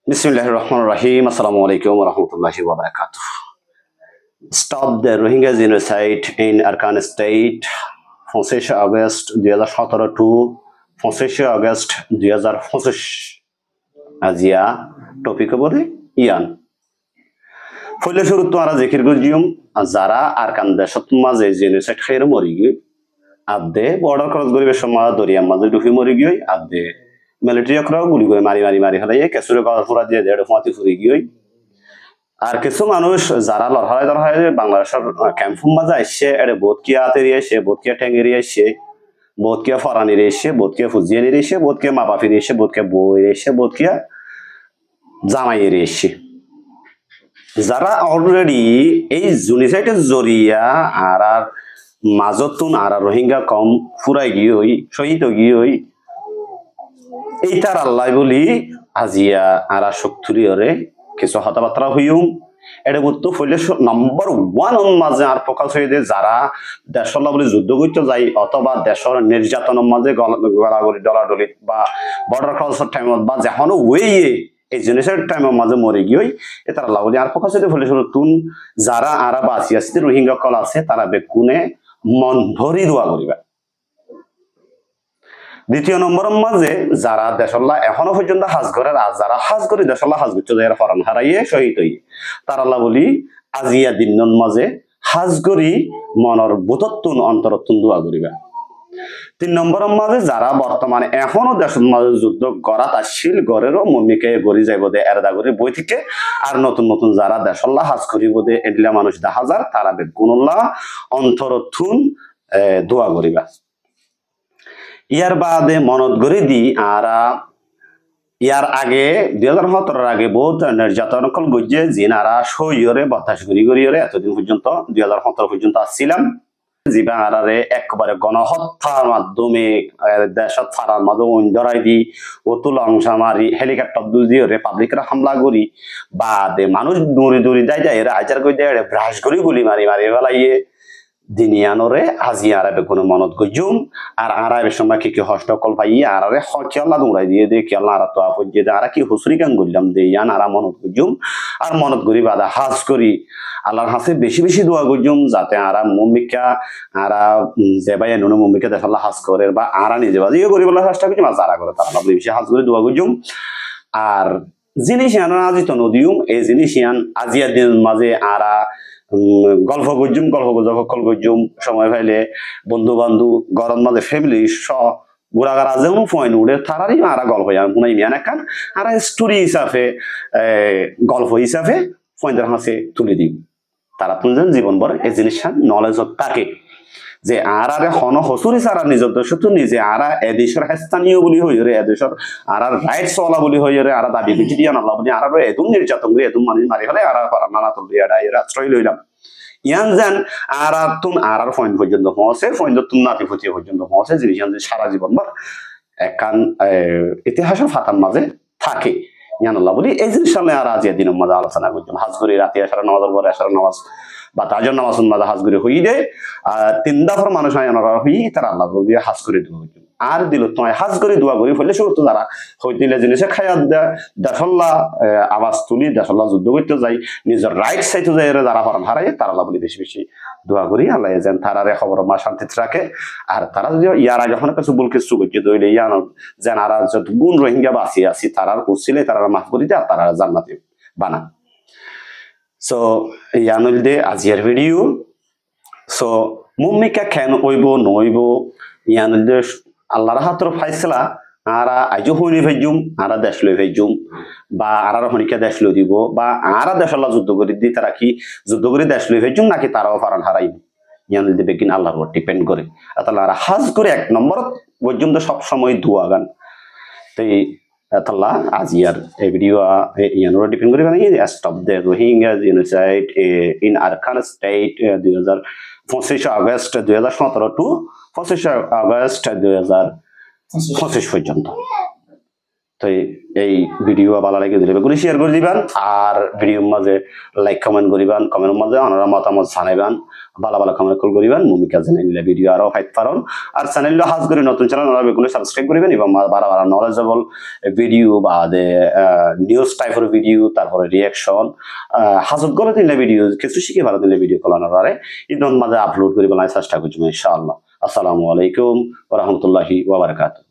Bismillahirrahmanirrahim. Assalamualaikum warahmatullahi wabarakatuh. Stop the Rohingya genocide in Arkan State 25 August 2017 to 25 August 2025 আজিয়া topic বলে ইয়ান ফলে শুরু তো আর জিকির গজিয়ম যারা আরকান দেশত মাঝে জেনোসাইড খের মরি গই আদে বর্ডার ক্রস গরিবের সময় দরিয়া মাঝে ডুফি মরি গই আদে মিলিটারি অকরাও গুলি করে মারি ফেলাই কেসুরে গড় ফুরা দিয়ে দেড় ফাঁতি ফুরি গই আর কিছু মানুষ যারা লড়াই বাংলাদেশের ক্যাম্পফুম মাঝে আসছে এটা বোধকিয়া হাতের এসে বোধকিয়া ঠ্যাঙ্গের এসে বোধকিয়া ফরানির এসে বোধকিয়া ফুজিয়ানির এসে বোধকিয়া মা বাপির এসে বোধকিয়া বইয়ের এসে বোধকিয়া জামাইয়ের এসে যারা অলরেডি এই জুনিসাইটের জরিয়া আর মাজতুন আর রোহিঙ্গা কম ফুরাই গিয়ে শহীদ গিয়ে এইটার আল্লাহ বলি আজিয়া আর শক্তিরে কিছু হতাবার্তা হইম এটা বলতো ফলে নম্বর 1 মাঝে আর প্রকাশ হয়ে যায় যারা দেশের বলে যুদ্ধ করতে যাই অথবা দেশের নির্যাতনের মাঝে গলাগলি ডলাডলি বা বর্ডার ক্রসের টাইমত বা যেন ওয়ে এই জিনিসের টাইমের মাঝে মরে গিয়ে এটা আল্লাহ বলি আর প্রকাশ হয়ে ফলে তুন যারা আর বাঁচি আসছে রোহিঙ্গা কল আছে তারা বেকুনে মন ভরি দোয়া করিবা। দ্বিতীয় নম্বরের মাঝে যারা দেশল্লা এখনো পর্যন্ত হাজ করার আর যারা হাজ করে দেশল্লা হাজ করছে যারা ফরান হারাইয়ে শহীদ হই তার আল্লাহ বলি আজিয়া দিনের মাঝে হাজ করি মনের বোধত্তুন অন্তরত্তুন দোয়া করিবা। 3 নম্বরের মাঝে যারা বর্তমানে এখনো দেশের মাঝে যুদ্ধ করা তাশিল গড়েরও মমিকে গড়ি যাইব দে এরদা করে বই থেকে আর নতুন নতুন যারা দেশল্লা হাজ করিব দে এডিলা মানুষ 10,000 তারা বেগুনুল্লাহ অন্তরত্তুন দোয়া করিবা। ইয়ার বাদে মনত গড়ি দি আর ইয়ার আগে 2017 আগে বহুত নির্যাতন কল গজ্জে জিনারা সইয়রে বাতাস গড়িয়রে এতদিন পর্যন্ত 2017 পর্যন্ত আসছিলাম জিবা আরারে একবারে গণহত্যার মাধ্যমে দেশত ফারার মাধ্যমে ধরাই দি অতুল অংশ মারি হেলিকপ্টার দিয়ে রিপাবলিকরা হামলা করি বাদে মানুষ দৌড়ি দৌড়ি দেয় যায় এরা আচার করে দেয় ব্রাশ করি গুলি মারি ফেলাইয়ে দিনিয়ানরে আজিয়ারা বেগুনে মনত গজুম আর আরাবে সময় কি হস্তকল পাই আরারে হকিয়াল্লা দৌড়াই দিয়ে দে কিয়াল্লা আরা তো আপজ দিয়ে আরা কি হুসরি গান গল্লাম দে ইয়ান আরা মনত গজুম আর মনত গরি বাদা হাজ করি আল্লাহর হাসে বেশি বেশি দোয়া গজুম যাতে আরা মুমিকা আরা জেবাই নুনে মুমিকা দেখাল্লা হাজ করে বা আরা নিজে বাজিও করি বলা চেষ্টা করছি মাছ আরা করে তারা বেশি হাজ করে দোয়া গজুম আর জিনিস ইয়ান আজিত নদীম এই জিনিস ইয়ান আজিয়া দিন মাঝে আরা গল্প গজ্জুম গল্প গজকল গজ্জুম সময় পাইলে বন্ধু বান্ধব গরম মাঝে ফ্যামিলি গুড়াগার আজেও ফয়েন উড়ে তারারই আরা গল্প পুনাই মিয়ান একান আর স্টোরি হিসাবে গল্প হিসাবে ফয়েনদের হাসে তুলে দিই তারা তুলছেন জীবন ভর এই জিনিসটা নলেজ থাকে যে আরে হন হসুরি সারা নিজের দেশ তো নিজে আরা এদেশের স্থানীয় বলি হই রে এদেশের আর রাইটস ওয়ালা বলি হই রে আর দাবি বিচি দিয়া নাল্লা বলি আর এদুম নির্যাতন করে এদুম মানুষ মারি হলে আর নানা তুল দিয়া এরা আশ্রয় লইলাম ইয়ান জান আর তুন আর ফয়েন পর্যন্ত পৌঁছে ফয়েন তুন নাতি ফুটিয়ে পর্যন্ত পৌঁছে জিনিস সারা জীবন ভর একান ইতিহাসের ফাতার মাঝে থাকে ইয়ান আল্লাহ বলি এই জিনিস সামনে আর আজিয়া দিনের মাঝে আলোচনা করতাম হাজ করে রাতে আসার নামাজের পরে আসার নামাজ বা তাজর নামাজ মাঝে হাজ করে হই দে আর 3 দফার মানুষ হই তারা আল্লাহ বলি হাজ করে দিব আর দিল তোমায় হাজ করে দোয়া করি ফেলে শুরু তো যারা হইতিলে জিনিসে খায়াত দেয় দেশল্লা আওয়াজ তুলি দেশল্লা যুদ্ধ করতে যাই নিজের রাইট সাইড যাই যারা ফরান হারাই তারা আল্লাহ বলি বেশি বেশি দোয়া করি আল্লাহ যেন তারারে খবর মা শান্তিতে রাখে আর তারা যদি ইয়ারা যখন কিছু ভুল কিছু করছে দইলে ইয়ান যেন আর যত গুণ রোহিঙ্গা বাঁচি আছি তারার উচিলে তারা মাফ করি দেয় আর তারা জান্নাতি বানা সো ইয়ানুল দে আজিয়ার ভিডিও সো মুমিকা কেন ওইব নইব ইয়ানুল দে আল্লাহর হাতর ফাইসলা আরা আইজো হইনি ভাইজুম আরা দেশ লই ভাইজুম বা আরার হনিকা দেশ লই দিব বা আরা দেশল্লা যুদ্ধ করে দি তারা কি যুদ্ধ করে দেশ লই ভাইজুম নাকি তারাও ফারান হারাইব ইয়ানুল দে বেকিন আল্লাহর উপর ডিপেন্ড করে তাহলে আর হাজ করে 1 নম্বর পর্যন্ত সব সময় দোয়া গান তাই তাল্লা আজিয়ার এই ভিডিও ইয়ানোর ডিপেন্ড করে মানে stop the Rohingya genocide in Arakan state 25 August 2017 to 25 August 2025 পর্যন্ত। তো এই ভিডিও ভালো লাগে দিলে বেগুলি শেয়ার করে দিবেন আর ভিডিওর মাঝে লাইক কমেন্ট করিবেন কমেন্টের মাঝে ওনারা মতামত জানাইবেন ভালো ভালো কমেন্ট কল করিবেন ভূমিকা জানাই নিলে ভিডিও আরো ফাইট পারন আর চ্যানেল হাজ করে নতুন চ্যানেল ওনারা বেগুলি সাবস্ক্রাইব করিবেন এবং বারা বারা নলেজেবল ভিডিও বা নিউজ টাইপের ভিডিও তারপরে রিয়াকশন হাজত করে দিলে ভিডিও কিছু শিখে ভালো দিলে ভিডিও কলানোর ঈদের মাঝে আপলোড করিবেন চেষ্টা করছি ইনশাআল্লাহ। আসসালামু আলাইকুম ওয়া রাহমাতুল্লাহি ওয়া বারাকাতুহু।